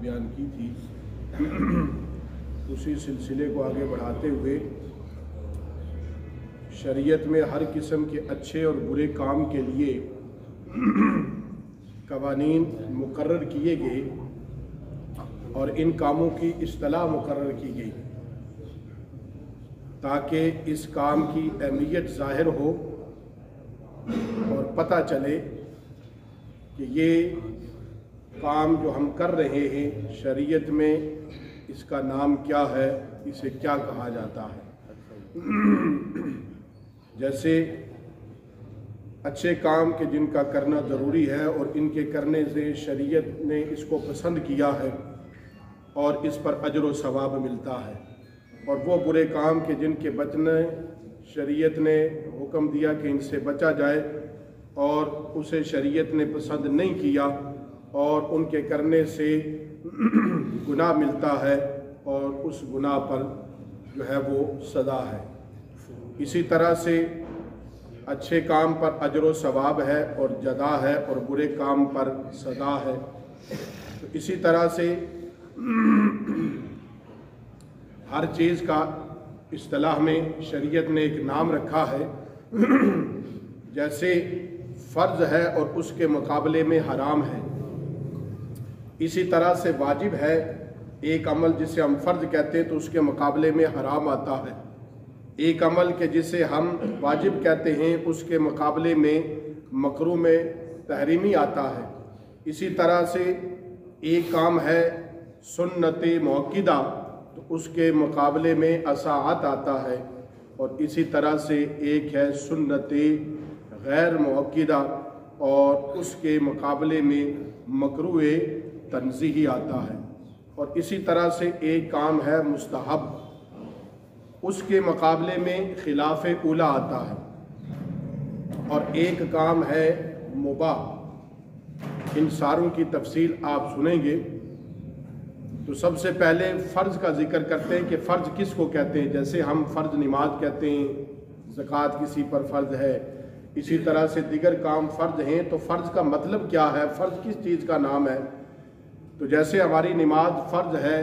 بیان کی تھی اسی سلسلے کو آگے بڑھاتے ہوئے شریعت میں ہر قسم کے اچھے اور برے کام کے لیے قوانین مقرر کیے گئے اور ان کاموں کی اصطلاح مقرر کی گئی تاکہ اس کام کی اہمیت ظاہر ہو اور پتہ چلے کہ یہ کام جو ہم کر رہے ہیں شریعت میں اس کا نام کیا ہے، اسے کیا کہا جاتا ہے۔ جیسے اچھے کام کے جن کا کرنا ضروری ہے اور ان کے کرنے سے شریعت نے اس کو پسند کیا ہے اور اس پر اجر و ثواب ملتا ہے، اور وہ برے کام کے جن کے بچنے شریعت نے حکم دیا کہ ان سے بچا جائے اور اسے شریعت نے پسند نہیں کیا اور ان کے کرنے سے گناہ ملتا ہے اور اس گناہ پر جو ہے وہ سزا ہے۔ اسی طرح سے اچھے کام پر اجر و ثواب ہے اور جزا ہے اور برے کام پر سزا ہے۔ تو اسی طرح سے ہر چیز کا اصطلاح میں شریعت نے ایک نام رکھا ہے، جیسے فرض ہے اور اس کے مقابلے میں حرام ہے، اسی طرح سے واجب ہے ایک عمل جسے ہم فرض کہتے ہیں تو اس کے مقابلے میں حرام آتا ہے، ایک عمل کے جسے ہم واجب کہتے ہیں اس کے مقابلے میں مکروہ میں تحریمی آتا ہے۔ اسی طرح سے ایک کام ہے سنت مؤکدہ تو اس کے مقابلے میں اصاعت آتا ہے، اور اسی طرح سے ایک ہے سنت غیر مؤکدہ اور اس کے مقابلے میں مکروہ تنزیہی آتا ہے، اور اسی طرح سے ایک کام ہے مستحب، اس کے مقابلے میں خلاف اولا آتا ہے، اور ایک کام ہے مباح۔ ان ساروں کی تفصیل آپ سنیں گے۔ تو سب سے پہلے فرض کا ذکر کرتے ہیں کہ فرض کس کو کہتے ہیں۔ جیسے ہم فرض نماز کہتے ہیں، زکوٰۃ کسی پر فرض ہے، اسی طرح سے دیگر کام فرض ہیں، تو فرض کا مطلب کیا ہے، فرض کس چیز کا نام ہے۔ تو جیسے ہماری نماز فرض ہے،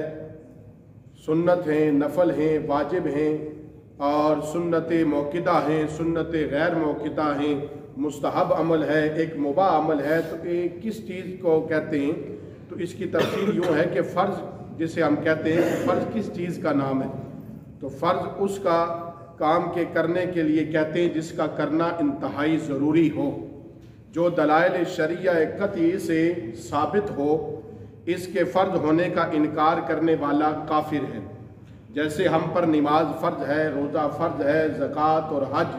سنت ہیں، نفل ہیں، واجب ہیں، اور سنت موقدہ ہیں، سنت غیر موقدہ ہیں، مستحب عمل ہے، ایک مباح عمل ہے، تو ایک کس چیز کو کہتے ہیں۔ تو اس کی تفصیل یوں ہے کہ فرض جسے ہم کہتے ہیں کہ فرض کس چیز کا نام ہے، تو فرض اس کا کام کے کرنے کے لیے کہتے ہیں جس کا کرنا انتہائی ضروری ہو، جو دلائل شرعیہ قطعی سے ثابت ہو، اس کے فرض ہونے کا انکار کرنے والا کافر ہے۔ جیسے ہم پر نماز فرض ہے، روزہ فرض ہے، زکوٰۃ اور حج۔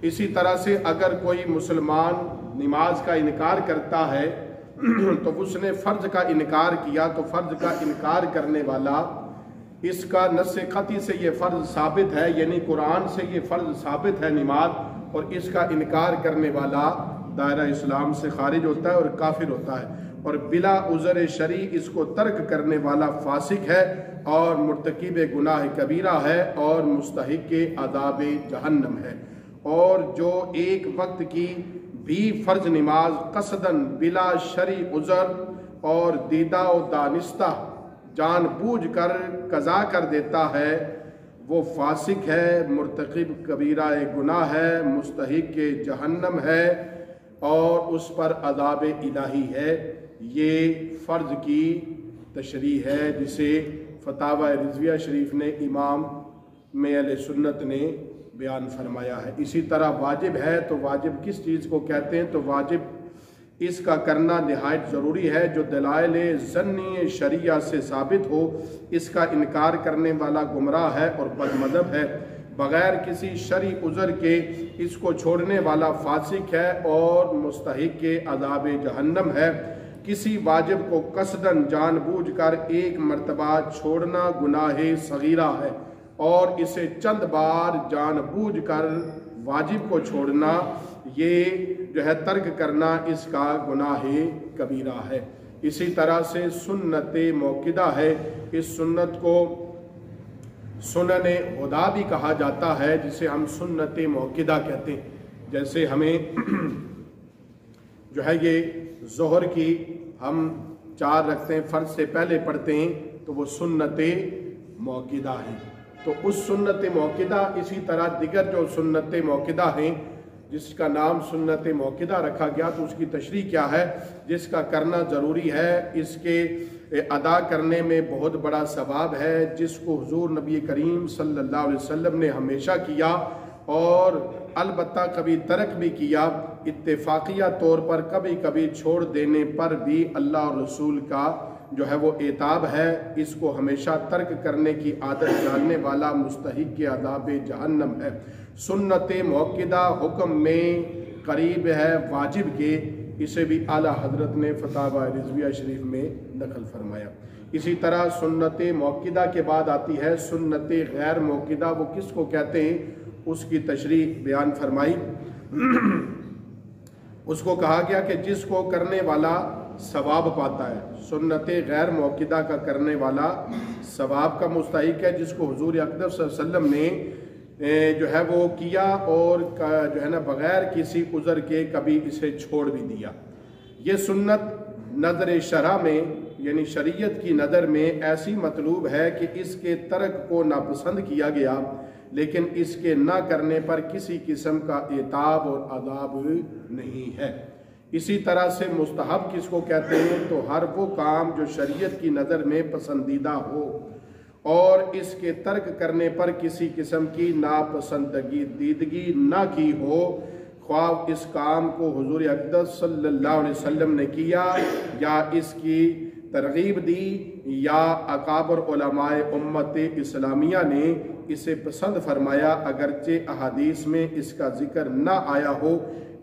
اسی طرح سے اگر کوئی مسلمان نماز کا انکار کرتا ہے تو اس نے فرض کا انکار کیا، تو فرض کا انکار کرنے والا اس کا نص قطعی سے یہ فرض ثابت ہے، یعنی قرآن سے یہ فرض ثابت ہے نماز، اور اس کا انکار کرنے والا دائرہ اسلام سے خارج ہوتا ہے اور کافر ہوتا ہے، اور بلا عذر شرعی اس کو ترک کرنے والا فاسق ہے اور مرتکب گناہ کبیرہ ہے اور مستحق عذاب جہنم ہے۔ اور جو ایک وقت کی بھی فرض نماز قصداً بلا شرعی عذر اور دیدہ و دانستہ جان بوجھ کر قضا کر دیتا ہے، وہ فاسق ہے، مرتکب کبیرہ گناہ ہے، مستحق جہنم ہے اور اس پر عذاب الہی ہے۔ یہ فرض کی تشریح ہے جسے فتاوی رضویہ شریف نے امام میں اہل سنت نے بیان فرمایا ہے۔ اسی طرح واجب ہے، تو واجب کس چیز کو کہتے ہیں، تو واجب اس کا کرنا نہایت ضروری ہے جو دلائل ظنی شرعیہ سے ثابت ہو، اس کا انکار کرنے والا گمراہ ہے اور بد مذہب ہے، بغیر کسی شرعی عذر کے اس کو چھوڑنے والا فاسق ہے اور مستحق عذاب جہنم ہے۔ کسی واجب کو قصداً جان بوجھ کر ایک مرتبہ چھوڑنا گناہ صغیرہ ہے، اور اسے چند بار جان بوجھ کر واجب کو چھوڑنا، یہ جو ہے ترک کرنا، اس کا گناہ کبیرہ ہے۔ اسی طرح سے سنت موقدہ ہے، اس سنت کو سنن ہدا بھی کہا جاتا ہے، جسے ہم سنت موقدہ کہتے ہیں۔ جیسے ہمیں جو ہے یہ ظہر کی ہم 4 رکعتیں فرض سے پہلے پڑھتے ہیں تو وہ سنت موقدہ ہیں۔ تو اس سنت موقدہ اسی طرح دیگر جو سنت موقدہ ہیں جس کا نام سنت موقدہ رکھا گیا، تو اس کی تشریح کیا ہے؟ جس کا کرنا ضروری ہے، اس کے ادا کرنے میں بہت بڑا ثواب ہے، جس کو حضور نبی کریم صلی اللہ علیہ وسلم نے ہمیشہ کیا اور البتہ کبھی ترک بھی کیا، اتفاقیہ طور پر کبھی کبھی چھوڑ دینے پر بھی اللہ اور رسول کا جو ہے وہ عتاب ہے۔ اس کو ہمیشہ ترک کرنے کی عادت ڈالنے والا مستحق کے عذاب جہنم ہے۔ سنت موقدہ حکم میں قریب ہے واجب کے، اسے بھی اعلیٰ حضرت نے فتاوی رضویہ شریف میں نقل فرمایا۔ اسی طرح سنت موقدہ کے بعد آتی ہے سنت غیر موقدہ، وہ کس کو کہتے ہیں اس کی تشریح بیان فرمائی۔ اس کو کہا گیا کہ جس کو کرنے والا ثواب پاتا ہے، سنت غیر موقدہ کا کرنے والا ثواب کا مستحق ہے، جس کو حضور اقدس صلی اللہ علیہ وسلم نے جو ہے وہ کیا اور جو ہے نا بغیر کسی عذر کے کبھی اسے چھوڑ بھی دیا۔ یہ سنت نظر شرع میں یعنی شریعت کی نظر میں ایسی مطلوب ہے کہ اس کے ترک کو ناپسند کیا گیا، لیکن اس کے نہ کرنے پر کسی قسم کا عتاب اور عذاب نہیں ہے۔ اسی طرح سے مستحب کس کو کہتے ہیں؟ تو ہر وہ کام جو شریعت کی نظر میں پسندیدہ ہو اور اس کے ترک کرنے پر کسی قسم کی ناپسندیدگی نہ کی ہو، خواہ اس کام کو حضور اقدس صلی اللہ علیہ وسلم نے کیا یا اس کی ترغیب دی یا اکابر علماء امت اسلامیہ نے اسے پسند فرمایا، اگرچہ احادیث میں اس کا ذکر نہ آیا ہو،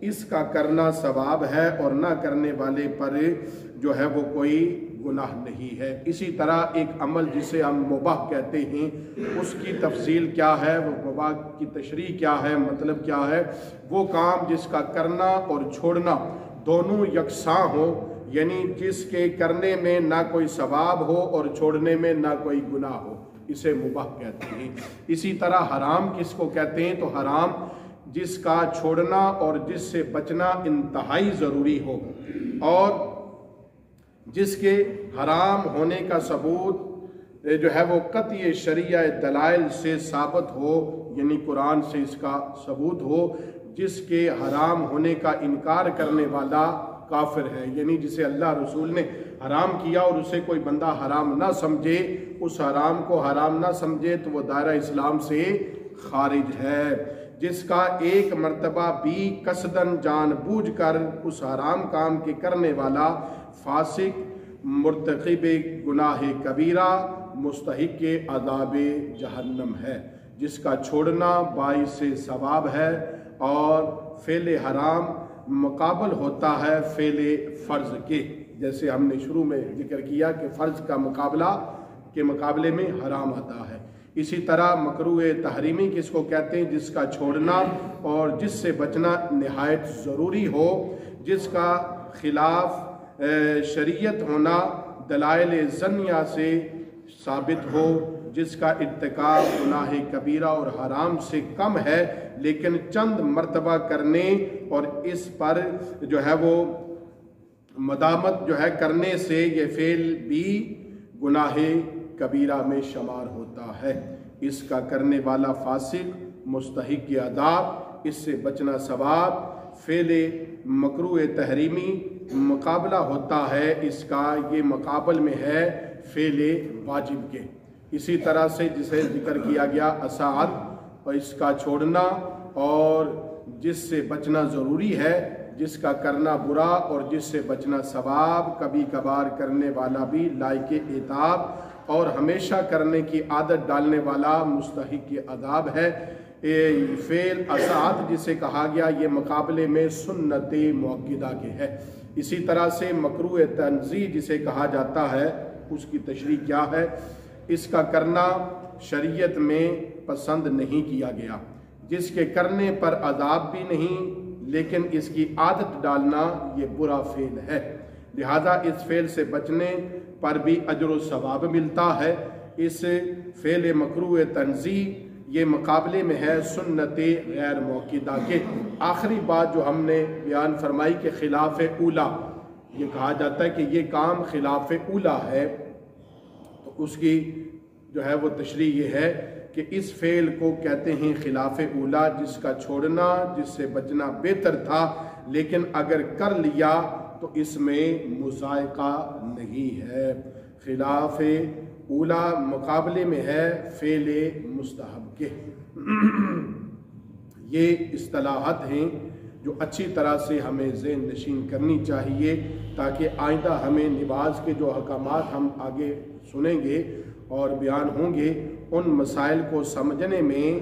اس کا کرنا ثواب ہے اور نہ کرنے والے پر جو ہے وہ کوئی گناہ نہیں ہے۔ اسی طرح ایک عمل جسے ہم مباح کہتے ہیں، اس کی تفصیل کیا ہے، وہ مباح کی تشریح کیا ہے، مطلب کیا ہے؟ وہ کام جس کا کرنا اور چھوڑنا دونوں یکساں ہو، یعنی جس کے کرنے میں نہ کوئی ثواب ہو اور چھوڑنے میں نہ کوئی گناہ ہو، اسے مباح کہتے ہیں۔ اسی طرح حرام کس کو کہتے ہیں؟ تو حرام جس کا چھوڑنا اور جس سے بچنا انتہائی ضروری ہو اور جس کے حرام ہونے کا ثبوت جو ہے وہ قطعی شرعیہ دلائل سے ثابت ہو، یعنی قرآن سے اس کا ثبوت ہو۔ جس کے حرام ہونے کا انکار کرنے والا کافر ہے، یعنی جسے اللہ رسول نے حرام کیا اور اسے کوئی بندہ حرام نہ سمجھے، اس حرام کو حرام نہ سمجھے تو وہ دائرہ اسلام سے خارج ہے۔ جس کا ایک مرتبہ بھی قصداً جان بوجھ کر اس حرام کام کے کرنے والا فاسق مرتکب گناہ کبیرہ مستحق عذاب جہنم ہے، جس کا چھوڑنا باعث ثواب ہے اور فعل حرام مقابل ہوتا ہے فعل فرض کے، جیسے ہم نے شروع میں ذکر کیا کہ فرض کا مقابلہ کے مقابلے میں حرام آتا ہے۔ اسی طرح مکروہ تحریمی کس کو کہتے ہیں؟ جس کا چھوڑنا اور جس سے بچنا نہایت ضروری ہو، جس کا خلاف شریعت ہونا دلائل ظنیہ سے ثابت ہو، جس کا ارتکاب گناہ کبیرہ اور حرام سے کم ہے لیکن چند مرتبہ کرنے اور اس پر جو ہے وہ مدامت جو ہے کرنے سے یہ فعل بھی گناہ کبیرہ میں شمار ہوتا ہے۔ اس کا کرنے والا فاسق مستحق عذاب، اس سے بچنا ثواب۔ فعل مکروہ تحریمی مقابلہ ہوتا ہے اس کا، یہ مقابل میں ہے فعل واجب کے۔ اسی طرح سے جسے ذکر کیا گیا اصاعت، اور اس کا چھوڑنا اور جس سے بچنا ضروری ہے، جس کا کرنا برا اور جس سے بچنا ثواب، کبھی کبھار کرنے والا بھی لائق عتاب اور ہمیشہ کرنے کی عادت ڈالنے والا مستحق عذاب ہے۔ فعل اصاعت جسے کہا گیا یہ مقابلے میں سنت موقدہ کے ہے۔ اسی طرح سے مکروہ تنزیہ جسے کہا جاتا ہے، اس کی تشریح کیا ہے؟ اس کا کرنا شریعت میں پسند نہیں کیا گیا، جس کے کرنے پر عذاب بھی نہیں لیکن اس کی عادت ڈالنا یہ برا فعل ہے، لہذا اس فعل سے بچنے پر بھی اجر و ثواب ملتا ہے۔ اس فعل مکروہ تنزیہ یہ مقابلے میں ہے سنت غیر موقدہ کے۔ آخری بات جو ہم نے بیان فرمائی کہ خلاف اولا یہ کہا جاتا ہے کہ یہ کام خلاف اولا ہے، تو اس کی جو ہے وہ تشریح یہ ہے کہ اس فعل کو کہتے ہیں خلاف اولا، جس کا چھوڑنا، جس سے بچنا بہتر تھا، لیکن اگر کر لیا تو اس میں مذائقہ نہیں ہے۔ خلاف اولا مقابلے میں ہے فعل مستحب کے۔ یہ اصطلاحات ہیں جو اچھی طرح سے ہمیں ذہن نشین کرنی چاہیے، تاکہ آئندہ ہمیں نماز کے جو احکامات ہم آگے سنیں گے اور بیان ہوں گے، ان مسائل کو سمجھنے میں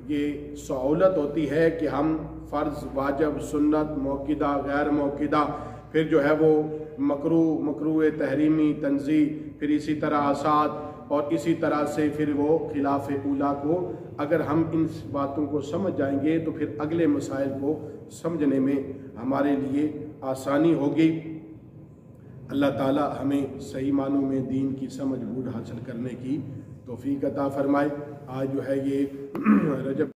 یہ سہولت ہوتی ہے کہ ہم فرض، واجب، سنت، موقدہ، غیر موقدہ، پھر جو ہے وہ مکروہ تحریمی، تنزیہ، پھر اسی طرح آساد، اور اسی طرح سے پھر وہ خلاف اولا کو اگر ہم ان باتوں کو سمجھ جائیں گے تو پھر اگلے مسائل کو سمجھنے میں ہمارے لیے آسانی ہوگی۔ اللہ تعالی ہمیں صحیح معنوں میں دین کی سمجھ بوجھ حاصل کرنے کی توفیق عطا فرمائے۔ آج جو ہے یہ رجب